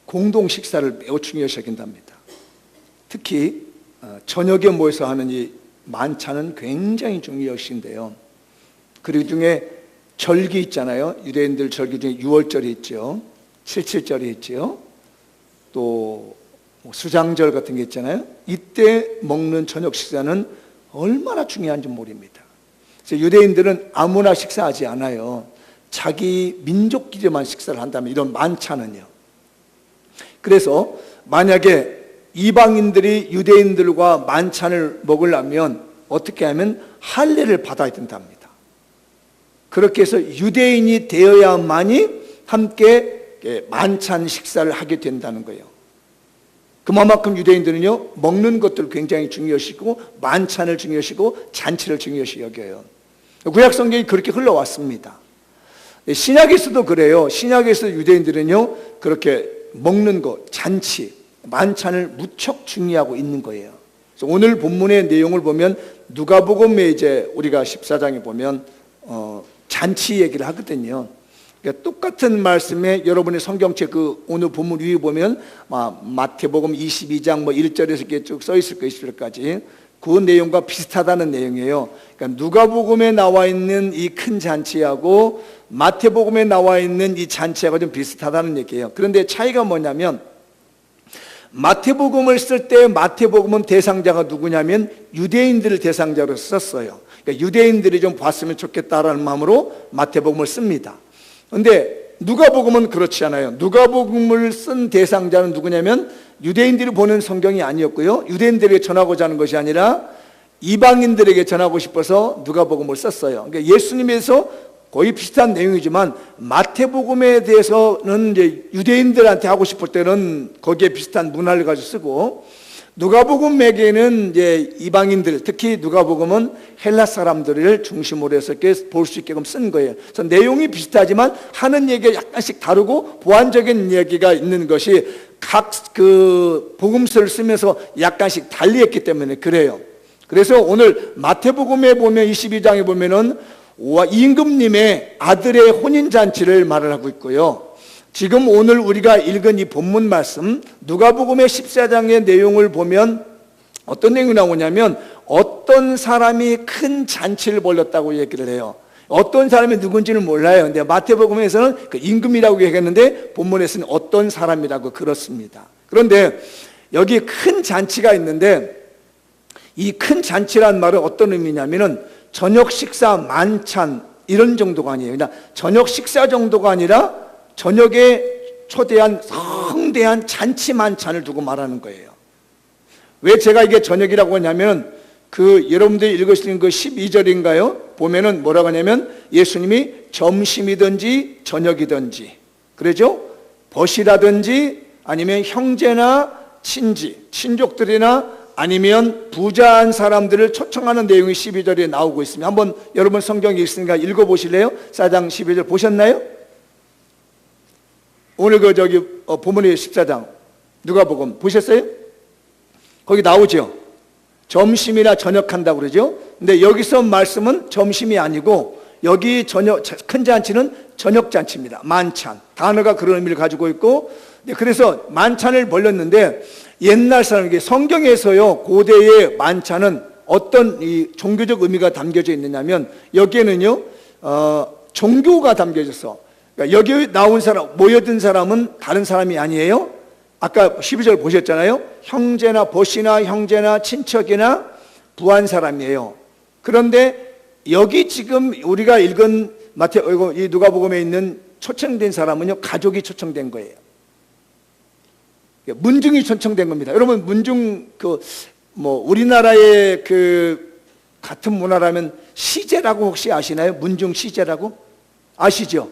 공동 식사를 매우 중요시 여긴답니다. 특히 저녁에 모여서 하는 이 만찬은 굉장히 중요시인데요. 그 중에 절기 있잖아요. 유대인들 절기 중에 6월절이 있죠. 77절이 있죠. 또 수장절 같은 게 있잖아요. 이때 먹는 저녁 식사는 얼마나 중요한지 모릅니다. 그래서 유대인들은 아무나 식사하지 않아요. 자기 민족끼리만 식사를 한다면, 이런 만찬은요. 그래서 만약에 이방인들이 유대인들과 만찬을 먹으려면 어떻게 하면 할례를 받아야 된답니다. 그렇게 해서 유대인이 되어야만이 함께 만찬 식사를 하게 된다는 거예요. 그만큼 유대인들은요, 먹는 것들을 굉장히 중요시하고 만찬을 중요시하고 잔치를 중요시 여겨요. 구약 성경이 그렇게 흘러왔습니다. 신약에서도 그래요. 신약에서 유대인들은요, 그렇게 먹는 것, 잔치, 만찬을 무척 중요하고 있는 거예요. 그래서 오늘 본문의 내용을 보면 누가복음에 이제 우리가 14장에 보면 잔치 얘기를 하거든요. 그러니까 똑같은 말씀에 여러분의 성경책 그 오늘 본문 위에 보면 마태복음 22장 1절에서 이렇게 쭉 써 있을 거예요. 20절까지. 그 내용과 비슷하다는 내용이에요. 그러니까 누가복음에 나와 있는 이 큰 잔치하고 마태복음에 나와 있는 이 잔치하고 좀 비슷하다는 얘기예요. 그런데 차이가 뭐냐면 마태복음을 쓸 때 마태복음은 대상자가 누구냐면 유대인들을 대상자로 썼어요. 그러니까 유대인들이 좀 봤으면 좋겠다라는 마음으로 마태복음을 씁니다. 그런데 누가복음은 그렇지 않아요. 누가복음을 쓴 대상자는 누구냐면 유대인들이 보는 성경이 아니었고요, 유대인들에게 전하고자 하는 것이 아니라 이방인들에게 전하고 싶어서 누가복음을 썼어요. 그러니까 예수님에서 거의 비슷한 내용이지만 마태복음에 대해서는 이제 유대인들한테 하고 싶을 때는 거기에 비슷한 문화를 가지고 쓰고, 누가복음에게는 이제 이방인들, 특히 누가복음은 헬라 사람들을 중심으로 해서 이렇게 볼 수 있게끔 쓴 거예요. 그래서 내용이 비슷하지만 하는 얘기가 약간씩 다르고 보완적인 얘기가 있는 것이 각 그 복음서를 쓰면서 약간씩 달리했기 때문에 그래요. 그래서 오늘 마태복음에 보면 22장에 보면은 임금님의 아들의 혼인잔치를 말을 하고 있고요. 지금 오늘 우리가 읽은 이 본문 말씀 누가복음의 14장의 내용을 보면 어떤 내용이 나오냐면 어떤 사람이 큰 잔치를 벌였다고 얘기를 해요. 어떤 사람이 누군지는 몰라요. 근데 마태복음에서는 그 임금이라고 얘기했는데 본문에서는 어떤 사람이라고 그렇습니다. 그런데 여기 큰 잔치가 있는데 이 큰 잔치란 말은 어떤 의미냐면은 저녁 식사, 만찬 이런 정도가 아니에요. 그냥 저녁 식사 정도가 아니라 저녁에 초대한 성대한 잔치 만찬을 두고 말하는 거예요. 왜 제가 이게 저녁이라고 하냐면 그 여러분들이 읽으시는 그 12절인가요? 보면은 뭐라고 하냐면 예수님이 점심이든지 저녁이든지, 그러죠? 벗이라든지 아니면 형제나 친족들이나 아니면 부자한 사람들을 초청하는 내용이 12절에 나오고 있습니다. 한번 여러분 성경에 있으니까 읽어보실래요? 4장 12절 보셨나요? 오늘 본문의 14장 누가복음 보셨어요? 거기 나오죠. 점심이나 저녁한다고 그러죠. 근데 여기서 말씀은 점심이 아니고 여기 큰 잔치는 저녁 잔치입니다. 만찬, 단어가 그런 의미를 가지고 있고, 그래서 만찬을 벌렸는데 옛날 사람에게 성경에서요 고대의 만찬은 어떤 이 종교적 의미가 담겨져 있느냐면 여기에는요 종교가 담겨져서, 그러니까 여기 나온 사람, 모여든 사람은 다른 사람이 아니에요. 아까 12절 보셨잖아요. 형제나 벗이나 형제나 친척이나 부한 사람이에요. 그런데 여기 지금 우리가 읽은 이 누가복음에 있는 초청된 사람은요 가족이 초청된 거예요. 문중이 초청된 겁니다. 여러분 문중 우리나라의 같은 문화라면 시제라고 혹시 아시나요? 문중 시제라고 아시죠?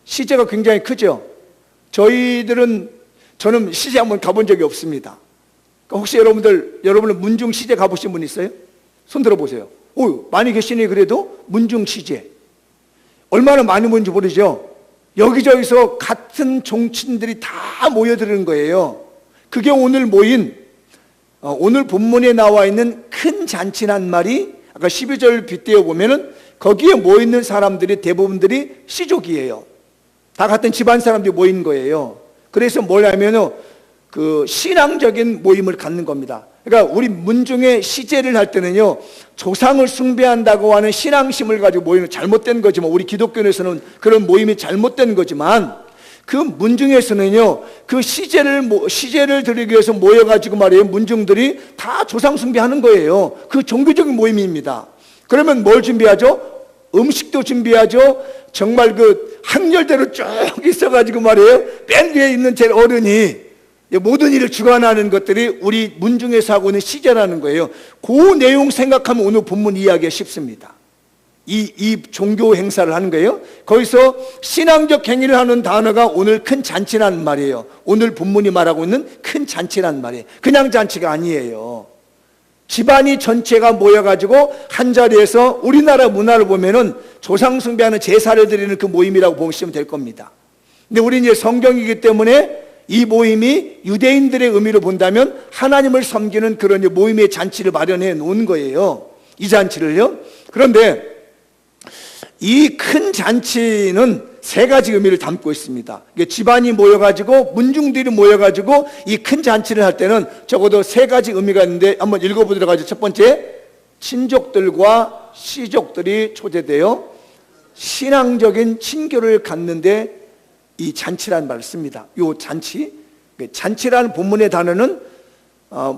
시제가 굉장히 크죠. 저는 시제 한번 가본 적이 없습니다. 혹시 여러분은 문중 시제 가보신 분 있어요? 손 들어보세요. 오, 많이 계시네. 그래도 문중 시제 얼마나 많이 모인지 모르죠. 여기저기서 같은 종친들이 다 모여드는 거예요. 그게 오늘 오늘 본문에 나와 있는 큰 잔치란 말이 아까 12절 빗대어 보면은 거기에 모이는 사람들이 대부분들이 씨족이에요. 다 같은 집안 사람들이 모인 거예요. 그래서 뭐냐면요, 그 신앙적인 모임을 갖는 겁니다. 그러니까 우리 문중에 시제를 할 때는요, 조상을 숭배한다고 하는 신앙심을 가지고 모이는 잘못된 거지만, 우리 기독교에서는 그런 모임이 잘못된 거지만, 그 문중에서는요, 그 시제를 드리기 위해서 모여가지고 말이에요, 문중들이 다 조상 숭배하는 거예요. 그 종교적인 모임입니다. 그러면 뭘 준비하죠? 음식도 준비하죠. 정말 그 항렬대로 쭉 있어가지고 말이에요, 맨 위에 있는 제 어른이 모든 일을 주관하는 것들이 우리 문중에서 하고 있는 시제라는 거예요. 그 내용 생각하면 오늘 본문 이해하기가 쉽습니다. 이 종교 행사를 하는 거예요. 거기서 신앙적 행위를 하는 단어가 오늘 큰 잔치라는 말이에요. 오늘 본문이 말하고 있는 큰 잔치라는 말이에요. 그냥 잔치가 아니에요. 집안이 전체가 모여가지고 한 자리에서 우리나라 문화를 보면은 조상 숭배하는 제사를 드리는 그 모임이라고 보시면 될 겁니다. 근데 우리는 이제 성경이기 때문에 이 모임이 유대인들의 의미로 본다면 하나님을 섬기는 그런 모임의 잔치를 마련해 놓은 거예요. 이 잔치를요. 그런데 이 큰 잔치는 세 가지 의미를 담고 있습니다. 집안이 모여가지고, 문중들이 모여가지고 이 큰 잔치를 할 때는 적어도 세 가지 의미가 있는데 한번 읽어보도록 하죠. 첫 번째, 친족들과 시족들이 초대되어 신앙적인 친교를 갖는데 이 잔치라는 말을 씁니다. 이 잔치라는 본문의 단어는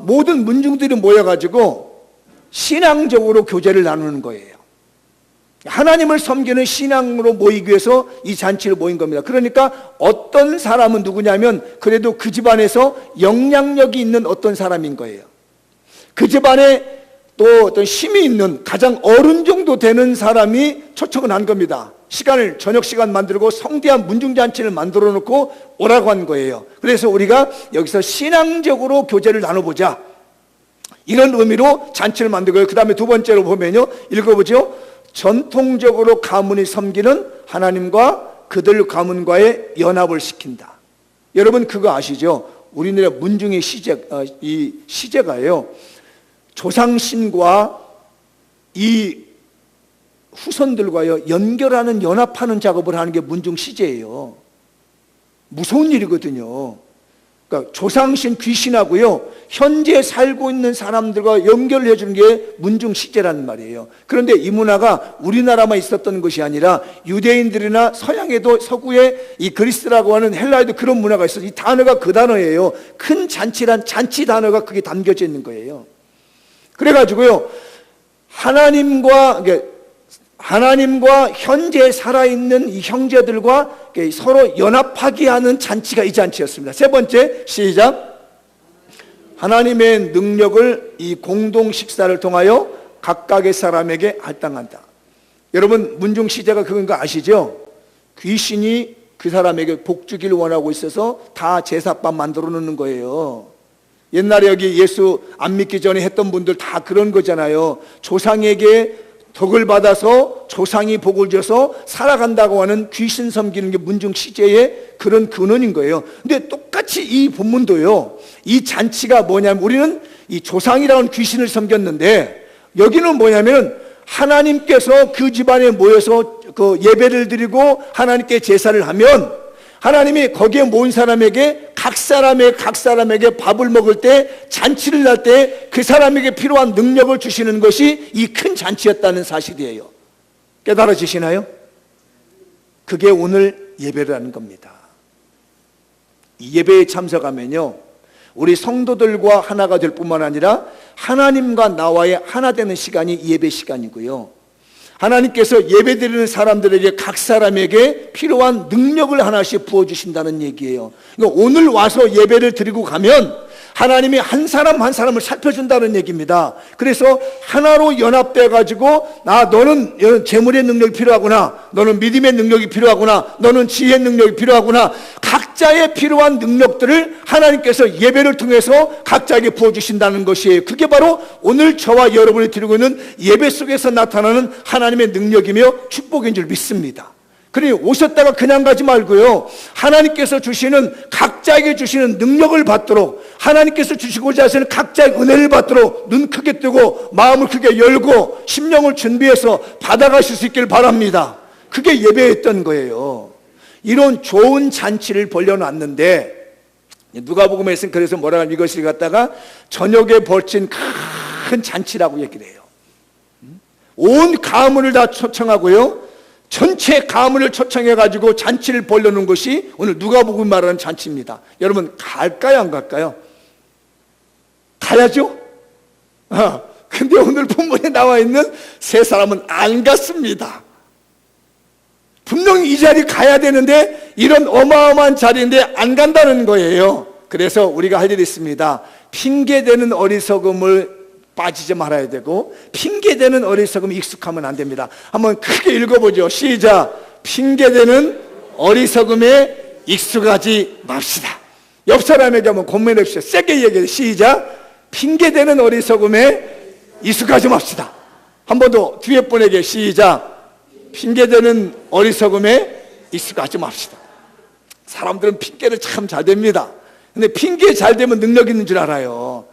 모든 문중들이 모여가지고 신앙적으로 교제를 나누는 거예요. 하나님을 섬기는 신앙으로 모이기 위해서 이 잔치를 모인 겁니다. 그러니까 어떤 사람은 누구냐면 그래도 그 집안에서 영향력이 있는 어떤 사람인 거예요. 그 집안에 또 어떤 힘이 있는 가장 어른 정도 되는 사람이 초청을 한 겁니다. 저녁 시간 만들고 성대한 문중잔치를 만들어 놓고 오라고 한 거예요. 그래서 우리가 여기서 신앙적으로 교제를 나눠보자, 이런 의미로 잔치를 만들고요. 그 다음에 두 번째로 보면요, 읽어보죠. 전통적으로 가문이 섬기는 하나님과 그들 가문과의 연합을 시킨다. 여러분 그거 아시죠? 우리나라 문중의 이 시제가요, 조상신과 이 후손들과요 연결하는, 연합하는 작업을 하는 게 문중 시제예요. 무서운 일이거든요. 그러니까 조상신 귀신하고요 현재 살고 있는 사람들과 연결을 해주는 게 문중 시제라는 말이에요. 그런데 이 문화가 우리나라만 있었던 것이 아니라 유대인들이나 서양에도, 서구에 이 그리스라고 하는 헬라에도 그런 문화가 있어요. 이 단어가 그 단어예요. 큰 잔치란 잔치 단어가 그게 담겨져 있는 거예요. 그래가지고요, 하나님과 현재 살아있는 이 형제들과 서로 연합하게 하는 잔치가 이 잔치였습니다. 세 번째, 시작. 하나님의 능력을 이 공동 식사를 통하여 각각의 사람에게 할당한다. 여러분 문중 시제가 그건 거 아시죠? 귀신이 그 사람에게 복 주기를 원하고 있어서 다 제사밥 만들어 놓는 거예요. 옛날에 여기 예수 안 믿기 전에 했던 분들 다 그런 거잖아요. 조상에게 덕을 받아서 조상이 복을 줘서 살아간다고 하는 귀신 섬기는 게 문중 시제의 그런 근원인 거예요. 근데 똑같이 이 본문도요, 이 잔치가 뭐냐면 우리는 이 조상이라는 귀신을 섬겼는데 여기는 뭐냐면 하나님께서 그 집안에 모여서 그 예배를 드리고 하나님께 제사를 하면 하나님이 거기에 모인 사람에게 각 사람에게 밥을 먹을 때, 잔치를 할 때 그 사람에게 필요한 능력을 주시는 것이 이 큰 잔치였다는 사실이에요. 깨달아지시나요? 그게 오늘 예배라는 겁니다. 이 예배에 참석하면요, 우리 성도들과 하나가 될 뿐만 아니라 하나님과 나와의 하나 되는 시간이 예배 시간이고요, 하나님께서 예배드리는 사람들에게 각 사람에게 필요한 능력을 하나씩 부어주신다는 얘기예요. 그러니까 오늘 와서 예배를 드리고 가면 하나님이 한 사람 한 사람을 살펴준다는 얘기입니다. 그래서 하나로 연합돼가지고 너는 재물의 능력이 필요하구나, 너는 믿음의 능력이 필요하구나, 너는 지혜의 능력이 필요하구나, 각자의 필요한 능력들을 하나님께서 예배를 통해서 각자에게 부어주신다는 것이에요. 그게 바로 오늘 저와 여러분이 드리고 있는 예배 속에서 나타나는 하나님의 능력이며 축복인 줄 믿습니다. 그러니 오셨다가 그냥 가지 말고요, 하나님께서 주시는, 각자에게 주시는 능력을 받도록, 하나님께서 주시고자 하시는 각자의 은혜를 받도록 눈 크게 뜨고 마음을 크게 열고 심령을 준비해서 받아가실 수 있길 바랍니다. 그게 예배였던 거예요. 이런 좋은 잔치를 벌려놨는데 누가복음에서는 그래서 뭐라 하면 이것을 갖다가 저녁에 벌친 큰 잔치라고 얘기를 해요. 온 가문을 다 초청하고요, 전체 가문을 초청해가지고 잔치를 벌려놓은 것이 오늘 누가복음 말하는 잔치입니다. 여러분 갈까요, 안 갈까요? 가야죠. 근데 오늘 본문에 나와 있는 세 사람은 안 갔습니다. 분명히 이 자리 가야 되는데 이런 어마어마한 자리인데 안 간다는 거예요. 그래서 우리가 할 일이 있습니다. 핑계대는 어리석음을 빠지지 말아야 되고, 핑계대는 어리석음에 익숙하면 안 됩니다. 한번 크게 읽어보죠. 시작. 핑계대는 어리석음에 익숙하지 맙시다. 옆 사람에게 한번 권면해 주시죠. 세게 얘기해. 시작. 핑계대는 어리석음에 익숙하지 맙시다. 한 번 더 뒤에 분에게 시작. 핑계대는 어리석음에 익숙하지 맙시다. 사람들은 핑계를 참 잘 댑니다. 근데 핑계 잘 대면 능력 있는 줄 알아요.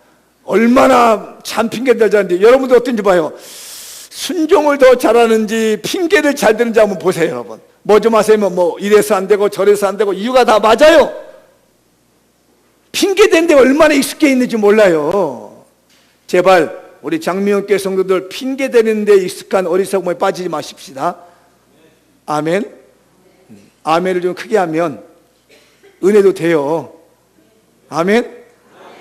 얼마나 참 핑계를 잘하는지. 여러분도 어떤지 봐요. 순종을 더 잘하는지 핑계를 잘 대는지 한번 보세요. 여러분 뭐 좀 하세요. 뭐 이래서 안 되고 저래서 안 되고 이유가 다 맞아요. 핑계 대는데 얼마나 익숙해 있는지 몰라요. 제발 우리 장미영교회 성도들 핑계 대는데 익숙한 어리석음에 빠지지 마십시다. 아멘. 아멘을 좀 크게 하면 은혜도 돼요. 아멘.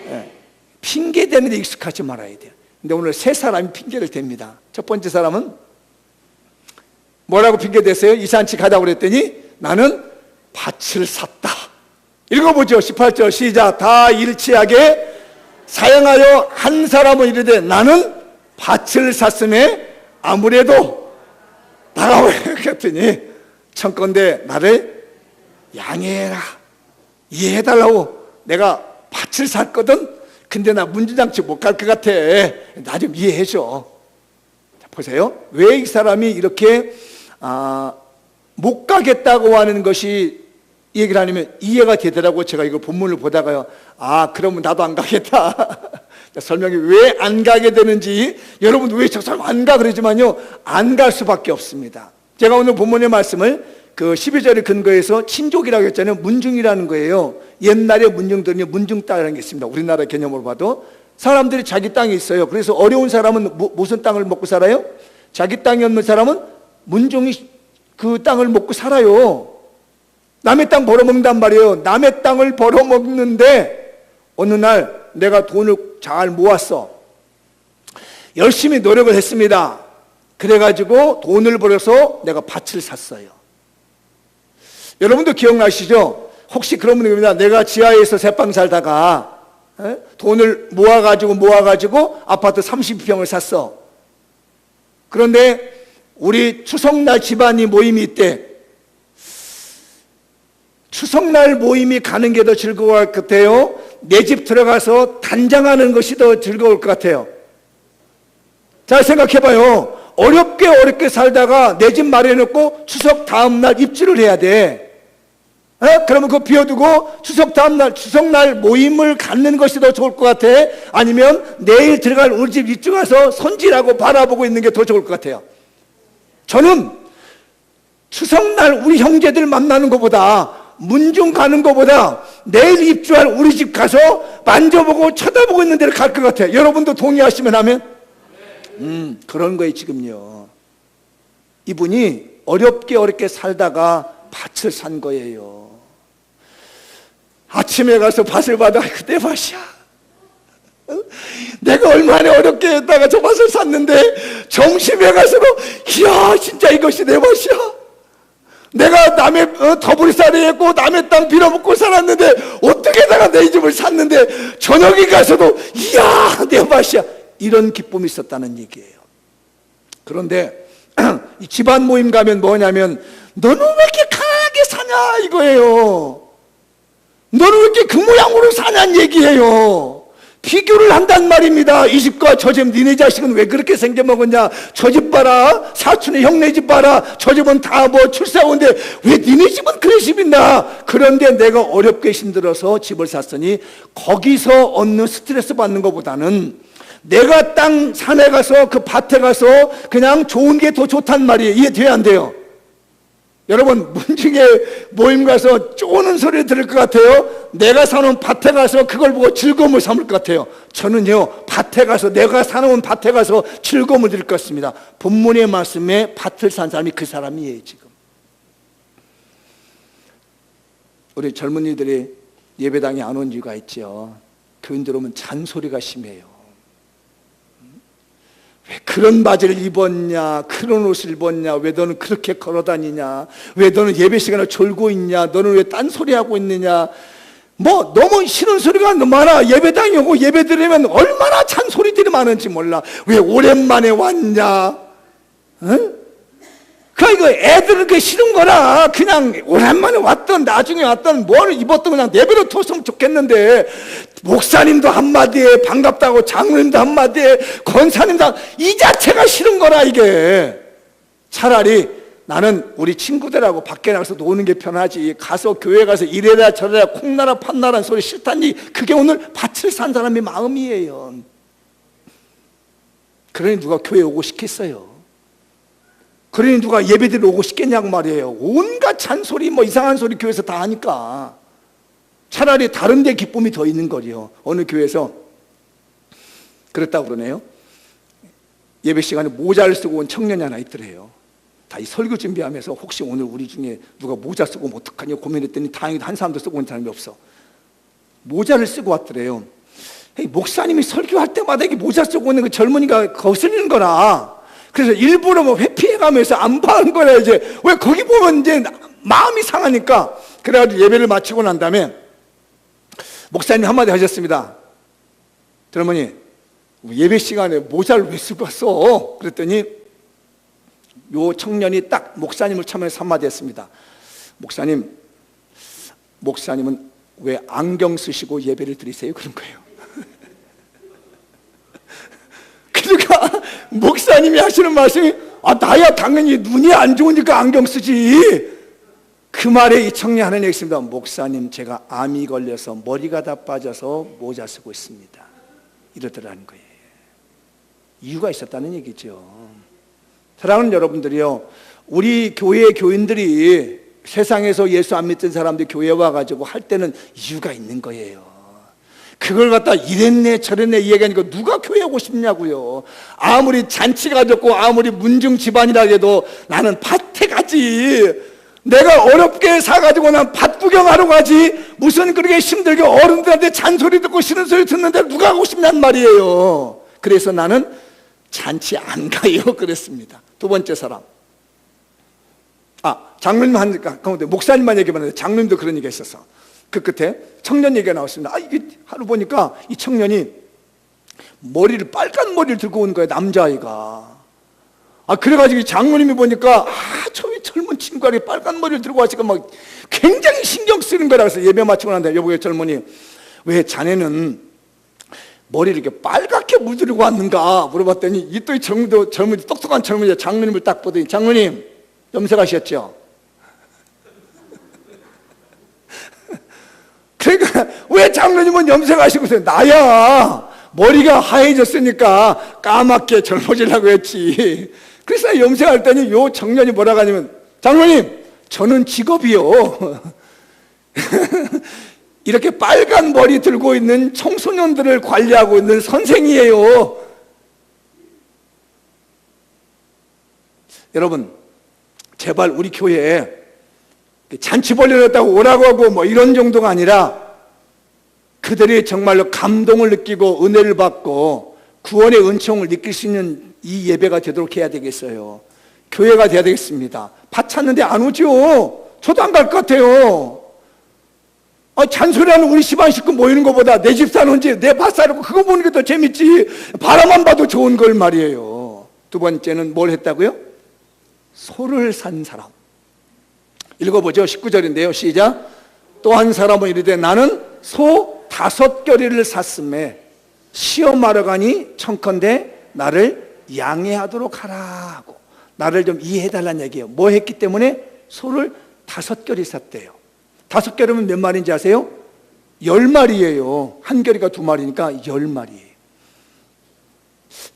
네. 핑계 대는데 익숙하지 말아야 돼요. 근데 오늘 세 사람이 핑계를 댑니다. 첫 번째 사람은 뭐라고 핑계 댔어요? 이 잔치 가자고 그랬더니 나는 밭을 샀다. 읽어보죠. 18절 시작. 다 일치하게 사양하여 한 사람은 이르되 나는 밭을 샀음에 아무래도 나가오라 그랬더니 청컨대 나를 양해해라, 이해해달라고. 내가 밭을 샀거든. 근데 나 문주장치 못 갈 것 같아. 나 좀 이해해줘. 자, 보세요. 왜 이 사람이 이렇게 못 가겠다고 하는 것이 얘기를 하냐면 이해가 되더라고. 제가 이거 본문을 보다가요, 그러면 나도 안 가겠다. 설명이 왜 안 가게 되는지. 여러분 왜 저 사람 안 가 그러지만요, 안 갈 수밖에 없습니다. 제가 오늘 본문의 말씀을 그 12절에 근거해서 친족이라고 했잖아요. 문중이라는 거예요. 옛날에 문중들은 문중 땅이라는 게 있습니다. 우리나라 개념으로 봐도 사람들이 자기 땅이 있어요. 그래서 어려운 사람은 무슨 땅을 먹고 살아요? 자기 땅이 없는 사람은 문중이 그 땅을 먹고 살아요. 남의 땅 벌어먹는단 말이에요. 남의 땅을 벌어먹는데 어느 날 내가 돈을 잘 모았어. 열심히 노력을 했습니다. 그래가지고 돈을 벌어서 내가 밭을 샀어요. 여러분도 기억나시죠? 혹시 그런 분이 겁니다. 내가 지하에서 새빵 살다가 돈을 모아가지고 아파트 30평을 샀어. 그런데 우리 추석날 집안이 모임이 있대. 추석날 모임이 가는 게 더 즐거울 것 같아요? 내 집 들어가서 단장하는 것이 더 즐거울 것 같아요? 잘 생각해봐요. 어렵게 살다가 내 집 마련해놓고 추석 다음날 입주를 해야 돼. 그러면 그거 비워두고 추석 다음날, 추석날 모임을 갖는 것이 더 좋을 것 같아? 아니면 내일 들어갈 우리 집 입주 가서 손질하고 바라보고 있는 게 더 좋을 것 같아요? 저는 추석날 우리 형제들 만나는 것보다, 문중 가는 것보다 내일 입주할 우리 집 가서 만져보고 쳐다보고 있는 데를 갈 것 같아요. 여러분도 동의하시면 하면? 그런 거예요 지금요. 이분이 어렵게 살다가 밭을 산 거예요. 아침에 가서 밭을 봐도 내 밭이야. 내가 얼마나 어렵게 했다가 저 밭을 샀는데 점심에 가서도 이야 진짜 이것이 내 밭이야. 내가 남의 더블살이 했고 남의 땅 빌어먹고 살았는데 어떻게다가 내 집을 샀는데 저녁에 가서도 이야 내 밭이야. 이런 기쁨이 있었다는 얘기예요. 그런데 이 집안 모임 가면 뭐냐면 너는 왜 이렇게 강하게 사냐 이거예요. 너는 왜 이렇게 그 모양으로 사냐는 얘기예요. 비교를 한단 말입니다. 이 집과 저 집, 니네 자식은 왜 그렇게 생겨먹었냐. 저 집 봐라, 사촌의 형네 집 봐라, 저 집은 다 뭐 출세하는데 왜 니네 집은 그런 집 있나. 그런데 내가 어렵게 힘들어서 집을 샀으니 거기서 얻는 스트레스 받는 것보다는 내가 땅 산에 가서 그 밭에 가서 그냥 좋은 게 더 좋단 말이에요. 이해돼야 안 돼요? 여러분 문중에 모임 가서 쪼는 소리 들을 것 같아요? 내가 사는 밭에 가서 그걸 보고 즐거움을 삼을 것 같아요. 저는요, 밭에 가서, 내가 사는 밭에 가서 즐거움을 드릴 것 같습니다. 본문의 말씀에 밭을 산 사람이 그 사람이에요, 지금. 우리 젊은이들이 예배당에 안 온 이유가 있죠. 교인들 오면 잔소리가 심해요. 왜 그런 바지를 입었냐, 그런 옷을 입었냐, 왜 너는 그렇게 걸어다니냐, 왜 너는 예배 시간에 졸고 있냐, 너는 왜 딴소리하고 있느냐, 뭐 너무 싫은 소리가 많아. 예배당에 오고 예배 드리면 얼마나 잔소리들이 많은지 몰라. 왜 오랜만에 왔냐, 응? 그러니까 애들은 그게 싫은 거라. 그냥 오랜만에 왔던, 나중에 왔던, 뭘 입었던 그냥 내버려 뒀으면 좋겠는데, 목사님도 한마디에 반갑다고, 장로님도 한마디에, 권사님도 이 자체가 싫은 거라. 이게 차라리 나는 우리 친구들하고 밖에 나가서 노는 게 편하지, 가서 교회 가서 이래라 저래라 콩나라 판나라는 소리 싫다니, 그게 오늘 밭을 산 사람의 마음이에요. 그러니 누가 교회 오고 싶겠어요? 그러니 누가 예배드리러 오고 싶겠냐고 말이에요. 온갖 잔소리, 뭐 이상한 소리 교회에서 다 하니까 차라리 다른 데 기쁨이 더 있는 거리요. 어느 교회에서 그랬다고 그러네요. 예배 시간에 모자를 쓰고 온 청년이 하나 있더래요. 다 이 설교 준비하면서 혹시 오늘 우리 중에 누가 모자 쓰고 오면 어떡하냐 고민했더니 다행히도 한 사람도 쓰고 온 사람이 없어. 모자를 쓰고 왔더래요. 목사님이 설교할 때마다 이게 모자 쓰고 오는 그 젊은이가 거슬리는 거라. 그래서 일부러 뭐 회피해가면서 안 봐는 거야. 이제 왜 거기 보면 이제 마음이 상하니까. 그래가지고 예배를 마치고 난 다음에 목사님 한마디 하셨습니다. 젊은이, 예배 시간에 모자를 왜 쓰고 왔어? 그랬더니 요 청년이 딱 목사님을 쳐면서 한마디 했습니다. 목사님은 왜 안경 쓰시고 예배를 드리세요? 그런 거예요. 그러니까 목사님이 하시는 말씀이, 나야 당연히 눈이 안 좋으니까 안경 쓰지. 그 말에 이 청년이 하는 얘기 있습니다. 목사님, 제가 암이 걸려서 머리가 다 빠져서 모자 쓰고 있습니다. 이러더라는 거예요. 이유가 있었다는 얘기죠. 사랑하는 여러분들이요, 우리 교회 교인들이 세상에서 예수 안 믿던 사람들이 교회에 와가지고 할 때는 이유가 있는 거예요. 그걸 갖다 이랬네 저랬네 이야기하니까 누가 교회 오고 싶냐고요. 아무리 잔치가 좋고 아무리 문중 집안이라 해도 나는 밭에 가지. 내가 어렵게 사가지고 난 밭 구경하러 가지. 무슨 그렇게 힘들게 어른들한테 잔소리 듣고 싫은 소리 듣는데 누가 하고 싶냔 말이에요. 그래서 나는 잔치 안 가요 그랬습니다. 두 번째 사람, 장로님 한 가운데 목사님만 얘기하는데 장로님도 그런 얘기가 있었어. 그 끝에 청년 얘기가 나왔습니다. 이게 하루 보니까 이 청년이 빨간 머리를 들고 온 거예요, 남자아이가. 그래가지고 장로님이 보니까 저 젊은 친구가 빨간 머리를 들고 왔으니까 막 굉장히 신경 쓰는 거라. 그래서 예배 마치고 난 다음에, 여보게 젊은이, 왜 자네는 머리를 이렇게 빨갛게 물들이고 왔는가 물어봤더니 이 또 젊은 똑똑한 젊은이가 장로님을 딱 보더니, 장로님 염색하셨죠? 그러니까 왜 장로님은 염색하시고, 나야 머리가 하얘졌으니까 까맣게 젊어지려고 했지. 그래서 염색할 때니 요 청년이 뭐라고 하냐면, 장로님 저는 직업이요 이렇게 빨간 머리 들고 있는 청소년들을 관리하고 있는 선생이에요. 여러분, 제발 우리 교회에 잔치 벌려놨다고 오라고 하고 뭐 이런 정도가 아니라, 그들이 정말로 감동을 느끼고 은혜를 받고 구원의 은총을 느낄 수 있는 이 예배가 되도록 해야 되겠어요. 교회가 돼야 되겠습니다. 밭 찾는데 안 오죠. 저도 안 갈 것 같아요. 잔소리하는 우리 집안 식구 모이는 것보다 내 집 사는지 내 밭 사놓고 그거 보는 게 더 재밌지. 바라만 봐도 좋은 걸 말이에요. 두 번째는 뭘 했다고요? 소를 산 사람. 읽어보죠. 19절인데요 시작. 또 한 사람은 이르되 나는 소 5겨리를 샀음에 시험하러 가니 청컨대 나를 양해하도록 하라 하고, 나를 좀 이해해달라는 얘기예요. 뭐 했기 때문에? 소를 5겨리 샀대요. 5겨리면 몇 마리인지 아세요? 10마리예요. 한 겨리가 2마리니까 10마리예요.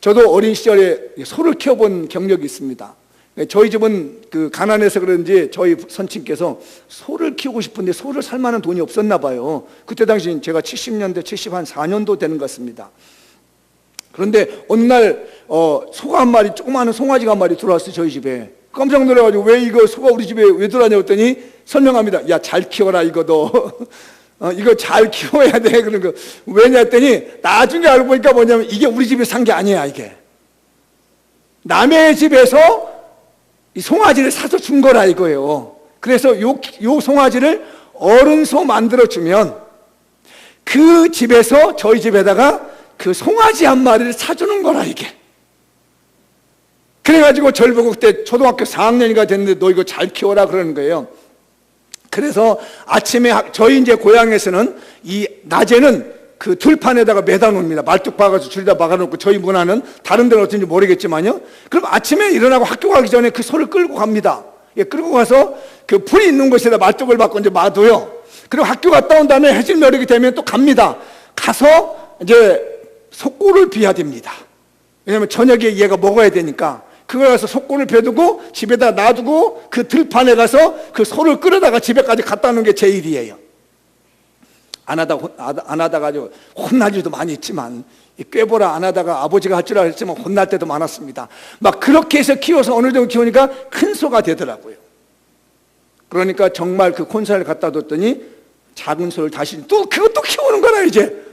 저도 어린 시절에 소를 키워본 경력이 있습니다. 저희 집은 그 가난해서 그런지 저희 선친께서 소를 키우고 싶은데 소를 살 만한 돈이 없었나 봐요. 그때 당시 제가 70년대, 74년도 되는 것 같습니다. 그런데 어느 날 소가 한 마리, 조그마한 송아지가 한 마리 들어왔어요, 저희 집에. 깜짝 놀라가지고 왜 이거 소가 우리 집에 왜 들어왔냐고 했더니 설명합니다. 야, 잘 키워라 이거 너. 이거 잘 키워야 돼. 그런 거. 왜냐 했더니 나중에 알고 보니까 뭐냐면 이게 우리 집에 산 게 아니야, 이게. 남의 집에서 이 송아지를 사서 준 거라 이거예요. 그래서 요 송아지를 어른 소 만들어 주면 그 집에서 저희 집에다가 그 송아지 한 마리를 사주는 거라 이게. 그래가지고 저를 보고 그때 초등학교 4학년이가 됐는데 너 이거 잘 키워라 그러는 거예요. 그래서 아침에 저희 이제 고향에서는 이 낮에는 그 들판에다가 매다 놓습니다. 말뚝 박아서 줄에다 박아놓고 저희 문화는 다른 데는 어떤지 모르겠지만요. 그럼 아침에 일어나고 학교 가기 전에 그 소를 끌고 갑니다. 예, 끌고 가서 그 풀이 있는 곳에다 말뚝을 박고 이제 마둬요. 그리고 학교 갔다 온 다음에 해질 멸역이 되면 또 갑니다. 가서 이제 속골을 비워야 됩니다. 왜냐하면 저녁에 얘가 먹어야 되니까. 그걸 가서 속골을 베두고 집에다 놔두고 그 들판에 가서 그 소를 끌어다가 집에까지 갖다 놓는 게 제 일이에요. 안 하다가 혼날 일도 많이 있지만, 꾀보라 안 하다가 아버지가 할 줄 알았지만 혼날 때도 많았습니다. 막 그렇게 해서 키워서 어느 정도 키우니까 큰 소가 되더라고요. 그러니까 정말 그 콘사를 갖다 뒀더니 작은 소를 다시 그것도 키우는 거라 이제.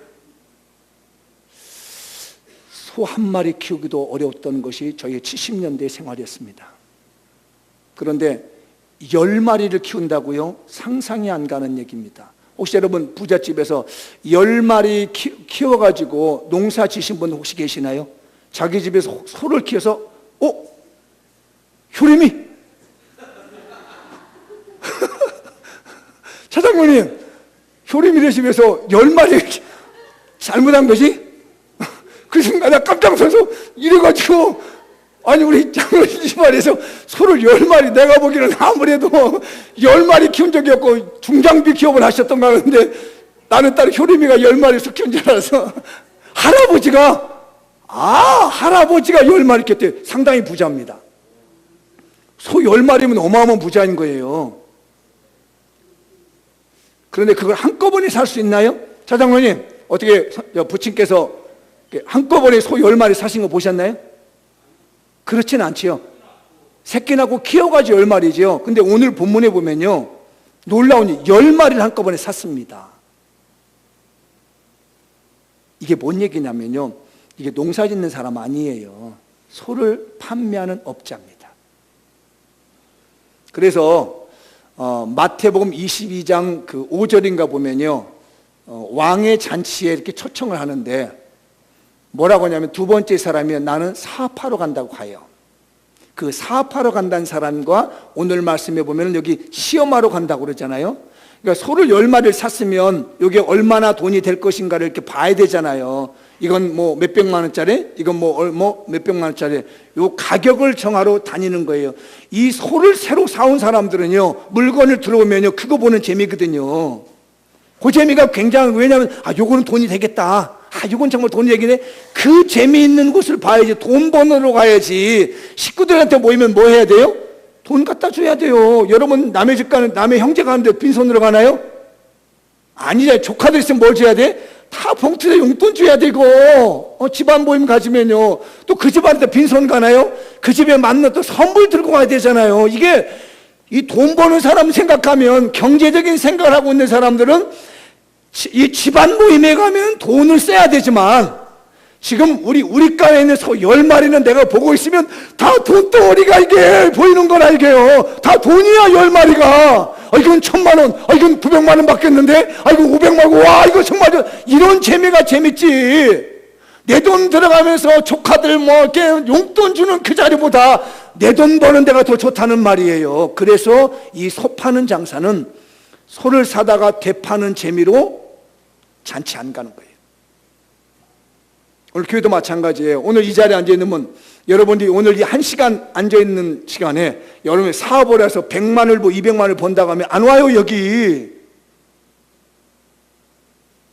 소 한 마리 키우기도 어려웠던 것이 저희의 70년대 생활이었습니다. 그런데 10마리를 키운다고요? 상상이 안 가는 얘기입니다. 혹시 여러분 부잣집에서 10마리 키워가지고 농사 지신 분 혹시 계시나요? 자기 집에서 소를 키워서 효림이 차장모님 효림이네 집에서 10마리 잘못한 것이? 그 순간 나 깜짝 놀라서 이래가지고 아니 우리 장로님 집안에서 소를 10마리 내가 보기에는 아무래도 10마리 키운 적이 없고 중장비 기업을 하셨던가 하는데 나는 딸 효림이가 10마리 키운 줄 알아서 할아버지가 10마리 키웠대. 상당히 부자입니다. 소 10마리면 어마어마한 부자인 거예요. 그런데 그걸 한꺼번에 살 수 있나요? 차장로님 어떻게 부친께서 한꺼번에 소 10마리 사신 거 보셨나요? 그렇진 않지요. 새끼 낳고 키워가지고 10마리지요. 근데 오늘 본문에 보면요 놀라운 10마리를 한꺼번에 샀습니다. 이게 뭔 얘기냐면요 이게 농사 짓는 사람 아니에요. 소를 판매하는 업자입니다. 그래서 마태복음 22장 그 5절인가 보면요 왕의 잔치에 이렇게 초청을 하는데 뭐라고 하냐면 두 번째 사람이 나는 사업하러 간다고 가요. 그 사업하러 간다는 사람과 오늘 말씀에 보면 여기 시험하러 간다고 그러잖아요. 그러니까 소를 10마리를 샀으면 이게 얼마나 돈이 될 것인가를 이렇게 봐야 되잖아요. 이건 뭐 몇백만 원짜리, 이건 뭐 몇백만 원짜리, 요 가격을 정하러 다니는 거예요. 이 소를 새로 사온 사람들은요 물건을 들어오면요 그거 보는 재미거든요. 그 재미가 굉장히, 왜냐하면 요거는 돈이 되겠다, 이건 정말 돈이 되겠네, 그 재미있는 곳을 봐야지. 돈 버느러 가야지. 식구들한테 모이면 뭐 해야 돼요? 돈 갖다 줘야 돼요. 여러분 남의 집 가는, 남의 형제 가는데 빈손으로 가나요? 아니잖아요. 조카들 있으면 뭘 줘야 돼? 다 봉투에 용돈 줘야 되고, 집안 모임 가지면요 또 그 집안한테 빈손 가나요? 그 집에 맞는 또 선물 들고 가야 되잖아요. 이게 이 돈 버는 사람 생각하면, 경제적인 생각을 하고 있는 사람들은 이 집안 모임에 가면 돈을 써야 되지만, 지금 우리 가에 있는 소 10마리는 내가 보고 있으면 다 돈덩어리가 이게 보이는 걸 알게요. 다 돈이야 10마리가. 이건 1000만 원, 이건 900만 원 받겠는데, 이거 500만 원, 와 이거 정말 이런 재미가 재밌지. 내 돈 들어가면서 조카들 뭐 이렇게 용돈 주는 그 자리보다 내 돈 버는 데가 더 좋다는 말이에요. 그래서 이 소 파는 장사는 소를 사다가 되파는 재미로 잔치 안 가는 거예요. 오늘 교회도 마찬가지예요. 오늘 이 자리에 앉아있는 분, 여러분들이 오늘 이 1시간 앉아있는 시간에 여러분이 사업을 해서 100만을 200만을 번다고 하면 안 와요 여기.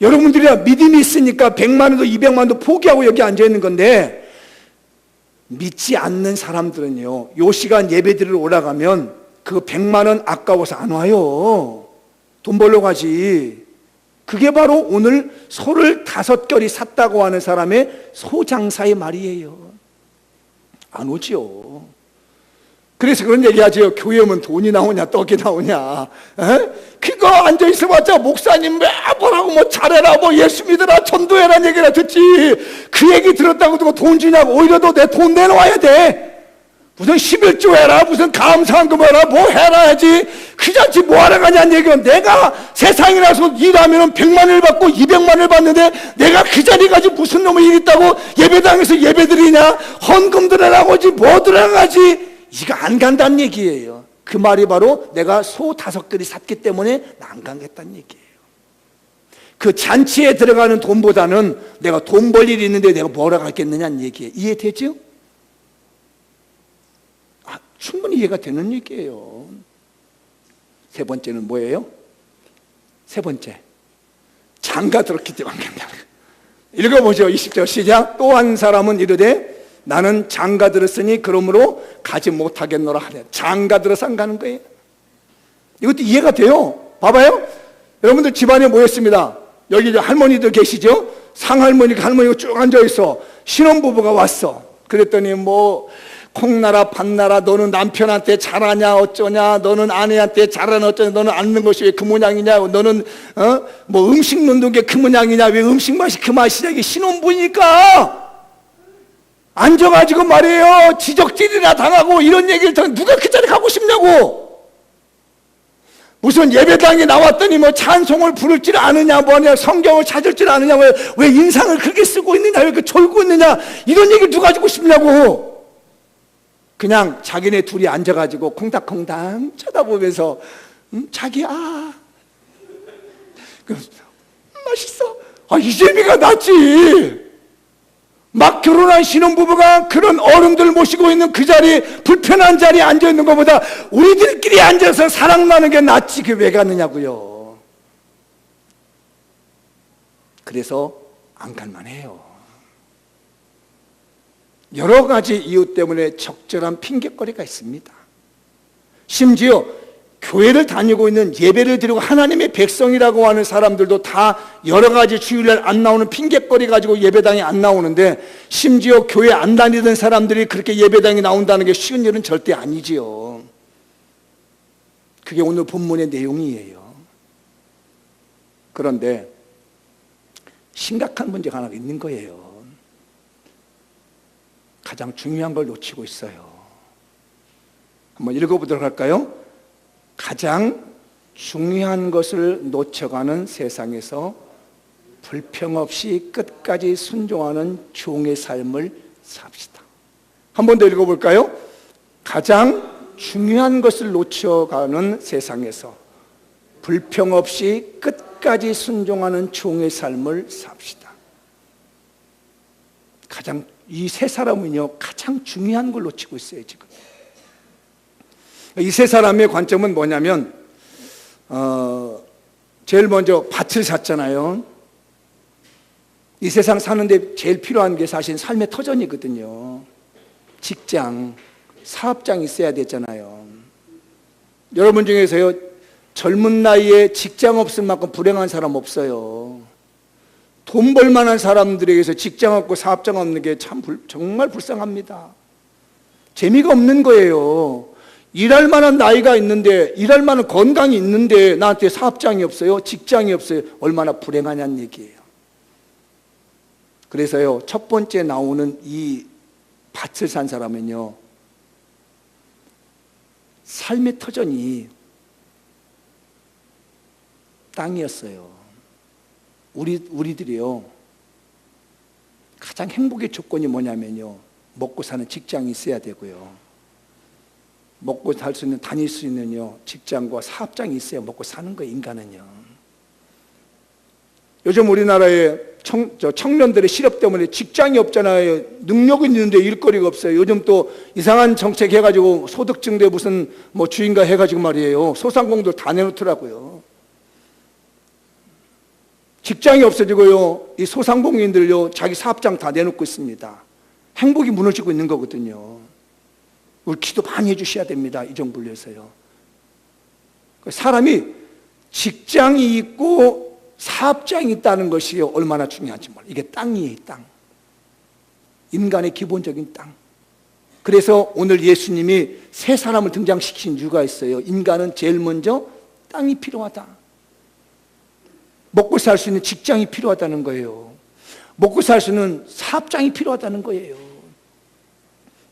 여러분들이 믿음이 있으니까 100만원도 200만원도 포기하고 여기 앉아있는 건데, 믿지 않는 사람들은요, 요 시간 예배드리러 올라가면 그 100만 원 아까워서 안 와요. 돈 벌러 가지. 그게 바로 오늘 소를 5결이 샀다고 하는 사람의 소장사의 말이에요. 안 오지요. 그래서 그런 얘기 하죠. 교회 오면 돈이 나오냐 떡이 나오냐. 에? 그거 앉아있어봤자 목사님 뭐라고 뭐 잘해라 뭐 예수 믿어라 전도해라는 얘기나 듣지. 그 얘기 들었다고 두고 돈 주냐고. 오히려 너 내 돈 내놓아야 돼. 무슨 11조 해라 무슨 감사한금 해라 뭐 해라 하지. 그 잔치 뭐하러 가냐는 얘기는 내가 세상에 나서 일하면 100만 원을 받고 200만 원을 받는데 내가 그 자리 가지고 무슨 놈의 일 있다고 예배당에서 예배드리냐. 헌금 들어가고 오지 뭐 들어가지. 이거 안 간다는 얘기예요. 그 말이 바로 내가 소 5그리 샀기 때문에 안 가겠다는 얘기예요. 그 잔치에 들어가는 돈보다는 내가 돈 벌 일이 있는데 내가 뭐라 가겠느냐는 얘기예요. 이해되죠? 충분히 이해가 되는 얘기예요. 세 번째는 뭐예요? 세 번째, 장가 들었기 때문에 안 간다. 읽어보죠. 20절 시작. 또 한 사람은 이르되 나는 장가 들었으니 그러므로 가지 못하겠노라 하네. 장가 들어서 안 가는 거예요. 이것도 이해가 돼요. 봐봐요. 여러분들 집안에 모였습니다. 여기 할머니들 계시죠? 상할머니가 할머니가 쭉 앉아있어. 신혼부부가 왔어. 그랬더니 뭐 콩나라 밭나라 너는 남편한테 잘하냐 어쩌냐 너는 아내한테 잘하냐 어쩌냐 너는 앉는 것이 왜 그 모양이냐 너는 뭐 음식 넣는 게 그 모양이냐 왜 음식 맛이 그 맛이냐. 이게 신혼부니까 앉아가지고 말이에요 지적질이나 당하고 이런 얘기를 듣는 누가 그 자리에 가고 싶냐고. 무슨 예배당에 나왔더니 뭐 찬송을 부를 줄 아느냐 뭐냐 성경을 찾을 줄 아느냐 왜 인상을 그렇게 쓰고 있느냐 왜 그 졸고 있느냐 이런 얘기를 누가 가지고 싶냐고. 그냥 자기네 둘이 앉아가지고 콩닥콩닥 쳐다보면서 자기야 맛있어. 이 재미가 낫지. 막 결혼한 신혼부부가 그런 어른들 모시고 있는 그 자리 불편한 자리에 앉아있는 것보다 우리들끼리 앉아서 사랑나는 게 낫지. 그게 왜 가느냐고요. 그래서 안 갈만해요. 여러 가지 이유 때문에 적절한 핑계거리가 있습니다. 심지어 교회를 다니고 있는 예배를 드리고 하나님의 백성이라고 하는 사람들도 다 여러 가지 주일날 안 나오는 핑계거리 가지고 예배당에 안 나오는데 심지어 교회 안 다니던 사람들이 그렇게 예배당에 나온다는 게 쉬운 일은 절대 아니지요. 그게 오늘 본문의 내용이에요. 그런데 심각한 문제가 하나 있는 거예요. 가장 중요한 걸 놓치고 있어요. 한번 읽어보도록 할까요? 가장 중요한 것을 놓쳐가는 세상에서 불평 없이 끝까지 순종하는 종의 삶을 삽시다. 한 번 더 읽어볼까요? 가장 중요한 것을 놓쳐가는 세상에서 불평 없이 끝까지 순종하는 종의 삶을 삽시다. 이 세 사람은요 가장 중요한 걸 놓치고 있어요. 지금 이 세 사람의 관점은 뭐냐면 제일 먼저 밭을 샀잖아요. 이 세상 사는데 제일 필요한 게 사실 삶의 터전이거든요. 직장, 사업장이 있어야 되잖아요. 여러분 중에서요 젊은 나이에 직장 없을 만큼 불행한 사람 없어요. 돈 벌만한 사람들에게서 직장 없고 사업장 없는 게 정말 불쌍합니다. 재미가 없는 거예요. 일할 만한 나이가 있는데 일할 만한 건강이 있는데 나한테 사업장이 없어요. 직장이 없어요. 얼마나 불행하냐는 얘기예요. 그래서요 첫 번째 나오는 이 밭을 산 사람은요 삶의 터전이 땅이었어요. 우리들이요 가장 행복의 조건이 뭐냐면요 먹고 사는 직장이 있어야 되고요 먹고 살 수 있는 다닐 수 있는요 직장과 사업장이 있어야 먹고 사는 거예요. 인간은요. 요즘 우리나라의 청년들의 실업 때문에 직장이 없잖아요. 능력은 있는데 일거리가 없어요. 요즘 또 이상한 정책 해가지고 소득증대 무슨 뭐 주인가 해가지고 말이에요 소상공인들 다 내놓더라고요. 직장이 없어지고요 이 소상공인들요 자기 사업장 다 내놓고 있습니다. 행복이 무너지고 있는 거거든요. 우리 기도 많이 해주셔야 됩니다. 이 정부를 위해서요. 사람이 직장이 있고 사업장이 있다는 것이 얼마나 중요한지 몰라요. 이게 땅이에요, 땅. 인간의 기본적인 땅. 그래서 오늘 예수님이 세 사람을 등장시킨 이유가 있어요. 인간은 제일 먼저 땅이 필요하다. 먹고 살 수 있는 직장이 필요하다는 거예요. 먹고 살 수 있는 사업장이 필요하다는 거예요.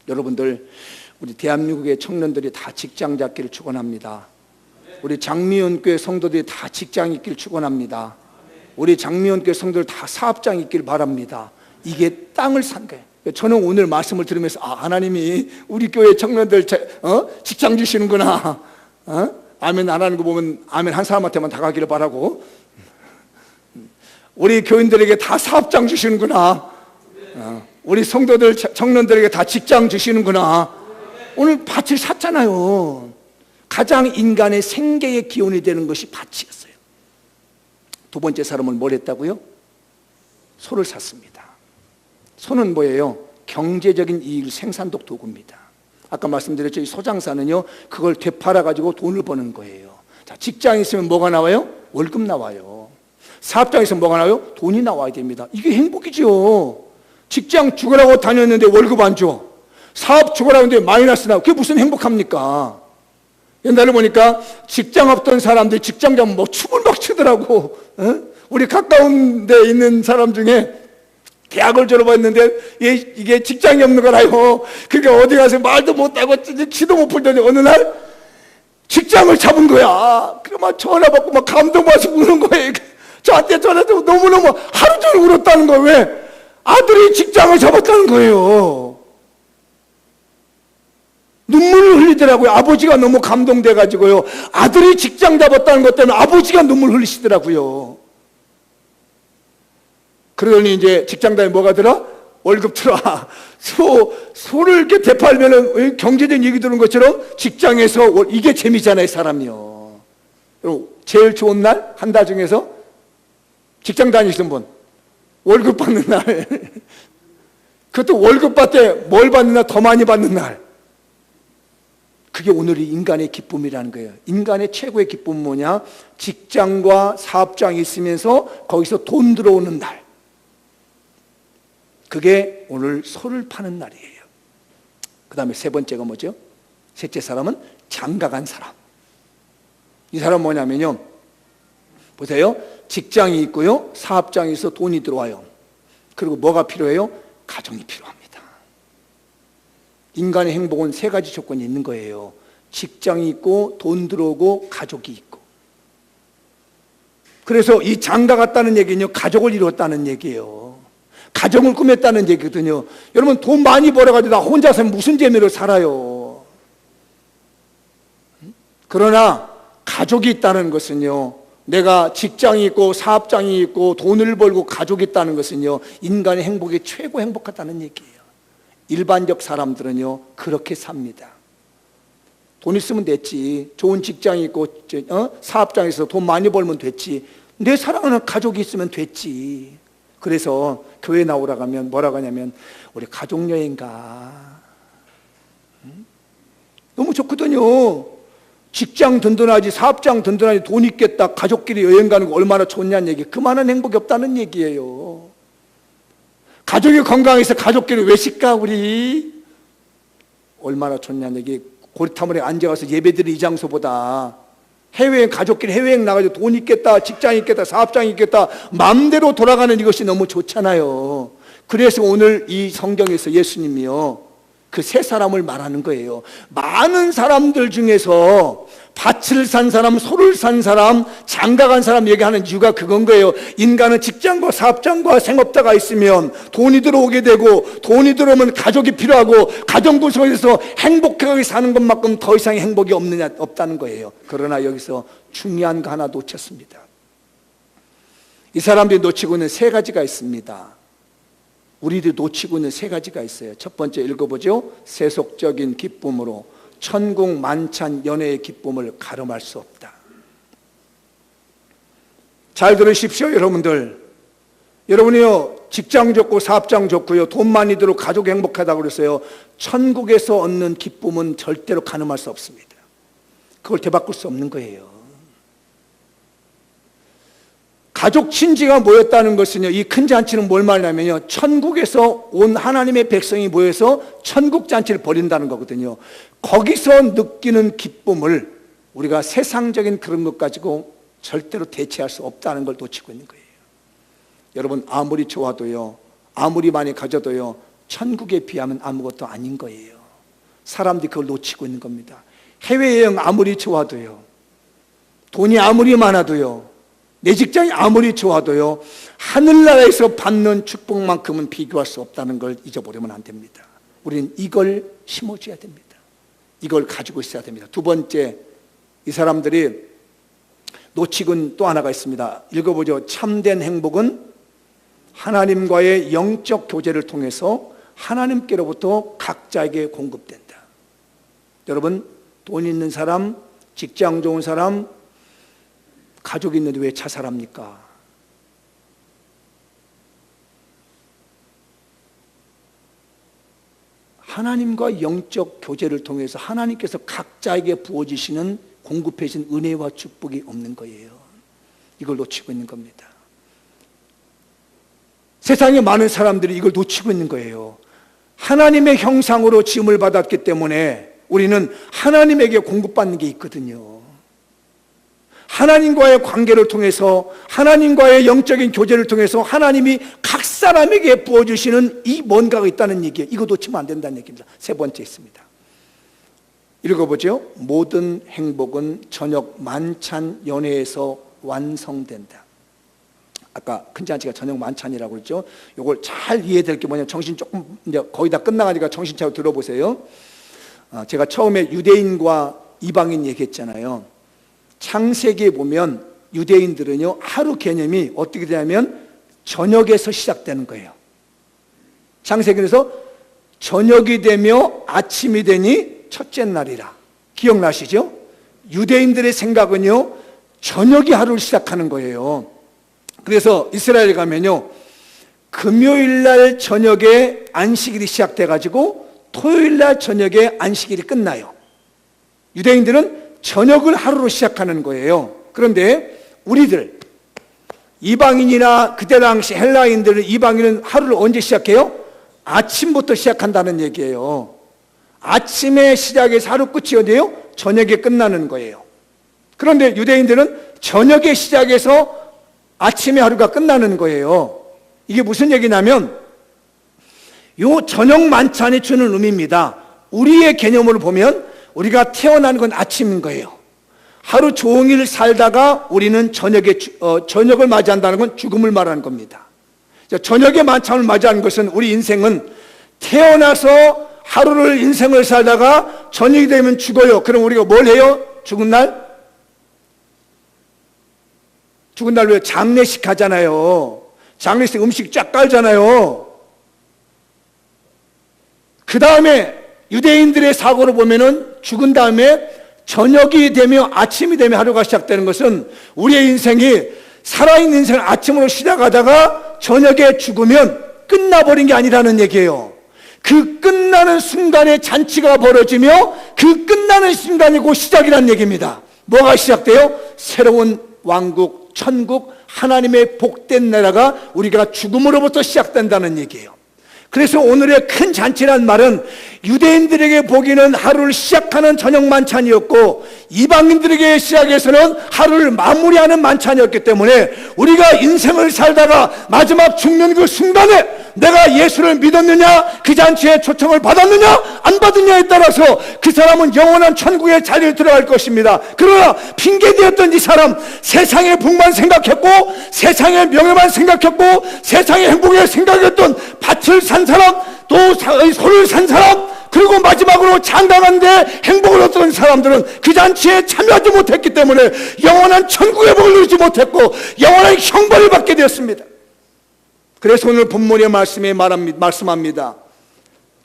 여러분들, 우리 대한민국의 청년들이 다 직장 잡기를 축원합니다. 우리 장미연교회 성도들이 다 직장 있기를 축원합니다. 우리 장미연교회 성도들 다 사업장 있기를 바랍니다. 이게 땅을 산 거예요. 저는 오늘 말씀을 들으면서 하나님이 우리 교회 청년들 직장 주시는구나. 아멘 안 하는 거 보면 아멘 한 사람한테만 다 가기를 바라고, 우리 교인들에게 다 사업장 주시는구나. 우리 성도들 청년들에게 다 직장 주시는구나. 오늘 밭을 샀잖아요. 가장 인간의 생계의 기원이 되는 것이 밭이었어요. 두 번째 사람은 뭘 했다고요? 소를 샀습니다. 소는 뭐예요? 경제적인 이익 생산독 도구입니다. 아까 말씀드렸죠. 이 소장사는요, 그걸 되팔아 가지고 돈을 버는 거예요. 자, 직장이 있으면 뭐가 나와요? 월급 나와요. 사업장에 있으면 뭐가 나와요? 돈이 나와야 됩니다. 이게 행복이죠. 직장 죽으라고 다녔는데 월급 안 줘. 사업 죽으라고 했는데 마이너스 나고, 그게 무슨 행복합니까? 옛날에 보니까 직장 없던 사람들이 직장 가면 뭐 춤을 막 추더라고. 우리 가까운 데 있는 사람 중에 대학을 졸업했는데 이게 직장이 없는 거라요. 그러니까 어디 가서 말도 못하고 기도 못 풀더니 어느 날 직장을 잡은 거야. 그래 막 전화 받고 막 감동받아서 우는 거예요. 저한테 전화해서 너무너무 하루 종일 울었다는 거예요. 왜? 아들이 직장을 잡았다는 거예요. 눈물을 흘리더라고요. 아버지가 너무 감동돼가지고요. 아들이 직장 잡았다는 것 때문에 아버지가 눈물 흘리시더라고요. 그러더니 이제 직장 다니면 뭐가 들어? 월급 들어와. 소를 이렇게 되팔면은 경제적인 얘기 들은 것처럼 직장에서 이게 재미잖아요, 사람이요. 제일 좋은 날, 한 달 중에서 직장 다니시는 분, 월급 받는 날. 그것도 월급 받을 때 뭘 받는 날, 더 많이 받는 날. 그게 오늘의 인간의 기쁨이라는 거예요. 인간의 최고의 기쁨은 뭐냐? 직장과 사업장이 있으면서 거기서 돈 들어오는 날. 그게 오늘 소를 파는 날이에요. 그 다음에 세 번째가 뭐죠? 셋째 사람은 장가간 사람. 이 사람은 뭐냐면요, 보세요. 직장이 있고요, 사업장이 있어 돈이 들어와요. 그리고 뭐가 필요해요? 가정이 필요합니다. 인간의 행복은 세 가지 조건이 있는 거예요. 직장이 있고, 돈 들어오고, 가족이 있고. 그래서 이 장가 갔다는 얘기는요, 가족을 이뤘다는 얘기예요. 가정을 꾸몄다는 얘기거든요. 여러분, 돈 많이 벌어가지고 나 혼자서 무슨 재미로 살아요. 그러나 가족이 있다는 것은요, 내가 직장이 있고 사업장이 있고 돈을 벌고 가족이 있다는 것은요, 인간의 행복이 최고 행복하다는 얘기예요. 일반적 사람들은요, 그렇게 삽니다. 돈 있으면 됐지. 좋은 직장이 있고 사업장에서 돈 많이 벌면 됐지. 내 사랑하는 가족이 있으면 됐지. 그래서 교회 나오라고 하면 뭐라고 하냐면, 우리 가족여행 가. 너무 좋거든요. 직장 든든하지, 사업장 든든하지, 돈 있겠다, 가족끼리 여행 가는 거 얼마나 좋냐는 얘기. 그만한 행복이 없다는 얘기예요. 가족이 건강해서 가족끼리 외식 가 우리. 얼마나 좋냐는 얘기. 고리타물에 앉아가서 예배드리는 이 장소보다 해외여행, 가족끼리 해외여행 나가서 돈 있겠다, 직장 있겠다, 사업장 있겠다, 마음대로 돌아가는 이것이 너무 좋잖아요. 그래서 오늘 이 성경에서 예수님이요, 그 세 사람을 말하는 거예요. 많은 사람들 중에서 밭을 산 사람, 소를 산 사람, 장가간 사람 얘기하는 이유가 그건 거예요. 인간은 직장과 사업장과 생업자가 있으면 돈이 들어오게 되고, 돈이 들어오면 가족이 필요하고, 가정 구성에서 행복하게 사는 것만큼 더 이상의 행복이 없다는 거예요. 그러나 여기서 중요한 거 하나 놓쳤습니다. 이 사람들이 놓치고 있는 세 가지가 있습니다. 우리들이 놓치고 있는 세 가지가 있어요. 첫 번째 읽어보죠. 세속적인 기쁨으로 천국 만찬 연회의 기쁨을 가름할 수 없다. 잘 들으십시오, 여러분들. 여러분이요, 직장 좋고 사업장 좋고요, 돈 많이 들고 가족 행복하다고 그랬어요. 천국에서 얻는 기쁨은 절대로 가늠할 수 없습니다. 그걸 되바꿀 수 없는 거예요. 가족 친지가 모였다는 것은요, 이 큰 잔치는 뭘 말하냐면요, 천국에서 온 하나님의 백성이 모여서 천국 잔치를 벌인다는 거거든요. 거기서 느끼는 기쁨을 우리가 세상적인 그런 것 가지고 절대로 대체할 수 없다는 걸 놓치고 있는 거예요. 여러분, 아무리 좋아도요, 아무리 많이 가져도요, 천국에 비하면 아무것도 아닌 거예요. 사람들이 그걸 놓치고 있는 겁니다. 해외여행 아무리 좋아도요, 돈이 아무리 많아도요, 내 직장이 아무리 좋아도요, 하늘나라에서 받는 축복만큼은 비교할 수 없다는 걸 잊어버리면 안 됩니다. 우리는 이걸 심어줘야 됩니다. 이걸 가지고 있어야 됩니다. 두 번째, 이 사람들이 놓치고 또 하나가 있습니다. 읽어보죠. 참된 행복은 하나님과의 영적 교제를 통해서 하나님께로부터 각자에게 공급된다. 여러분, 돈 있는 사람, 직장 좋은 사람, 가족이 있는데 왜 자살합니까? 하나님과 영적 교제를 통해서 하나님께서 각자에게 부어주시는 공급해 주신 은혜와 축복이 없는 거예요. 이걸 놓치고 있는 겁니다. 세상에 많은 사람들이 이걸 놓치고 있는 거예요. 하나님의 형상으로 지음을 받았기 때문에 우리는 하나님에게 공급받는 게 있거든요. 하나님과의 관계를 통해서, 하나님과의 영적인 교제를 통해서 하나님이 각 사람에게 부어주시는 이 뭔가가 있다는 얘기예요. 이거 놓치면 안 된다는 얘기입니다. 세 번째 있습니다. 읽어보죠. 모든 행복은 저녁 만찬 연회에서 완성된다. 아까 큰 잔치가 저녁 만찬이라고 그랬죠. 이걸 잘 이해될 게 뭐냐면, 정신 조금 이제 거의 다 끝나가니까 정신 차리고 들어보세요. 제가 처음에 유대인과 이방인 얘기했잖아요. 창세기에 보면 유대인들은요, 하루 개념이 어떻게 되냐면 저녁에서 시작되는 거예요. 창세기에서 저녁이 되며 아침이 되니 첫째 날이라. 기억나시죠? 유대인들의 생각은요, 저녁이 하루를 시작하는 거예요. 그래서 이스라엘에 가면요, 금요일 날 저녁에 안식일이 시작돼가지고 토요일 날 저녁에 안식일이 끝나요. 유대인들은 저녁을 하루로 시작하는 거예요. 그런데 우리들 이방인이나 그때 당시 헬라인들은, 이방인은 하루를 언제 시작해요? 아침부터 시작한다는 얘기예요. 아침에 시작해서 하루 끝이 어디예요? 저녁에 끝나는 거예요. 그런데 유대인들은 저녁에 시작해서 아침에 하루가 끝나는 거예요. 이게 무슨 얘기냐면, 요 저녁 만찬이 주는 의미입니다. 우리의 개념으로 보면 우리가 태어나는 건 아침인 거예요. 하루 종일 살다가 우리는 저녁을 맞이한다는 건 죽음을 말하는 겁니다. 저녁의 만찬을 맞이하는 것은, 우리 인생은 태어나서 하루를 인생을 살다가 저녁이 되면 죽어요. 그럼 우리가 뭘 해요? 죽은 날? 죽은 날 왜 장례식 하잖아요. 장례식 음식 쫙 깔잖아요. 그 다음에 유대인들의 사고로 보면은 죽은 다음에 저녁이 되며 아침이 되며 하루가 시작되는 것은, 우리의 인생이 살아있는 인생을 아침으로 시작하다가 저녁에 죽으면 끝나버린 게 아니라는 얘기예요. 그 끝나는 순간에 잔치가 벌어지며 그 끝나는 순간이 곧 시작이라는 얘기입니다. 뭐가 시작돼요? 새로운 왕국, 천국, 하나님의 복된 나라가 우리가 죽음으로부터 시작된다는 얘기예요. 그래서 오늘의 큰 잔치란 말은 유대인들에게 보기는 하루를 시작하는 저녁 만찬이었고, 이방인들에게 시작해서는 하루를 마무리하는 만찬이었기 때문에, 우리가 인생을 살다가 마지막 죽는 그 순간에 내가 예수를 믿었느냐, 그 잔치에 초청을 받았느냐 안 받았느냐에 따라서 그 사람은 영원한 천국의 자리에 들어갈 것입니다. 그러나 핑계대었던 이 사람, 세상의 복만 생각했고 세상의 명예만 생각했고 세상의 행복을 생각했던 밭을 산 사람, 또 소를 산 사람, 그리고 마지막으로 장가간데 행복을 얻던 사람들은 그 잔치에 참여하지 못했기 때문에 영원한 천국의 복을 누리지 못했고 영원한 형벌을 받게 되었습니다. 그래서 오늘 본문의 말씀에 말씀합니다.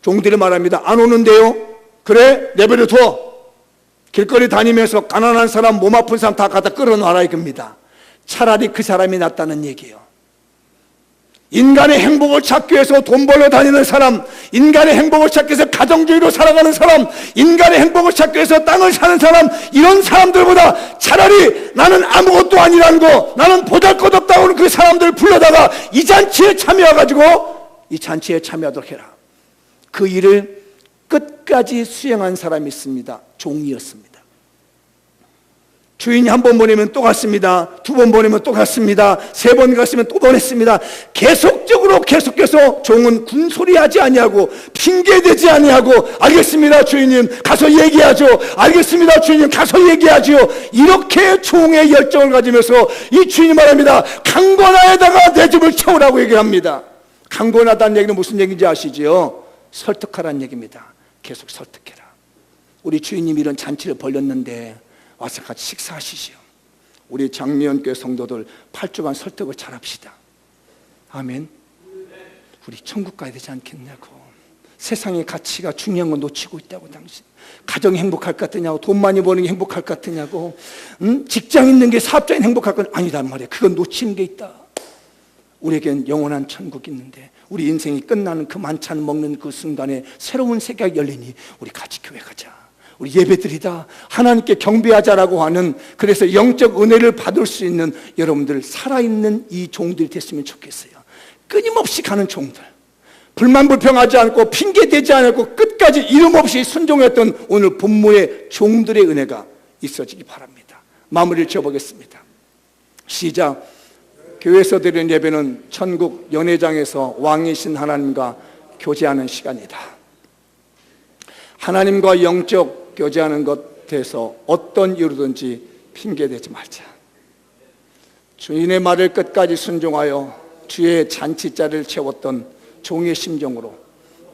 종들이 말합니다. 안 오는데요? 그래, 내버려 둬. 길거리 다니면서 가난한 사람, 몸 아픈 사람 다 갖다 끌어놔라 이겁니다. 차라리 그 사람이 낫다는 얘기예요. 인간의 행복을 찾기 위해서 돈 벌러 다니는 사람, 인간의 행복을 찾기 위해서 가정주의로 살아가는 사람, 인간의 행복을 찾기 위해서 땅을 사는 사람, 이런 사람들보다 차라리 나는 아무것도 아니라는 거, 나는 보잘것없다고 하는 그 사람들을 불러다가 이 잔치에 참여해가지고 이 잔치에 참여하도록 해라. 그 일을 끝까지 수행한 사람이 있습니다. 종이었습니다. 주인이 한 번 보내면 또 갔습니다. 두 번 보내면 또 갔습니다. 세 번 갔으면 또 보냈습니다. 계속해서 종은 군소리하지 아니하고 핑계대지 아니하고 알겠습니다 주인님 가서 얘기하죠. 알겠습니다 주인님 가서 얘기하죠. 이렇게 종의 열정을 가지면서 이 주인이 말합니다. 강권하에다가 내 집을 채우라고 얘기합니다. 강권하다는 얘기는 무슨 얘기인지 아시죠? 설득하라는 얘기입니다. 계속 설득해라. 우리 주인님이 이런 잔치를 벌였는데 와서 같이 식사하시지요. 우리 장미연교회 성도들 8주간 설득을 잘합시다. 아멘. 우리 천국 가야 되지 않겠냐고. 세상의 가치가 중요한 건 놓치고 있다고. 당신 가정이 행복할 것 같으냐고, 돈 많이 버는 게 행복할 것 같으냐고, 직장 있는 게 사업자인 행복할 건 아니단 말이에요. 그건 놓치는 게 있다. 우리에겐 영원한 천국이 있는데 우리 인생이 끝나는 그 만찬 먹는 그 순간에 새로운 세계가 열리니 우리 같이 교회 가자. 우리 예배드리다 하나님께 경배하자라고 하는, 그래서 영적 은혜를 받을 수 있는 여러분들 살아있는 이 종들이 됐으면 좋겠어요. 끊임없이 가는 종들, 불만불평하지 않고 핑계대지 않고 끝까지 이름 없이 순종했던 오늘 본문의 종들의 은혜가 있어지기 바랍니다. 마무리를 지어보겠습니다. 시작. 교회에서 드리는 예배는 천국 연회장에서 왕이신 하나님과 교제하는 시간이다. 하나님과 영적 교제하는 것에서 어떤 이유로든지 핑계대지 말자. 주인의 말을 끝까지 순종하여 주의 잔치자리를 채웠던 종의 심정으로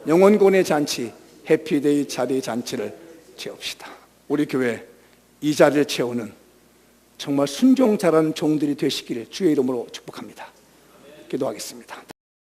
영혼권의 잔치, 해피데이 자리 잔치를 채웁시다. 우리 교회 이 자리를 채우는 정말 순종 잘하는 종들이 되시기를 주의 이름으로 축복합니다. 기도하겠습니다.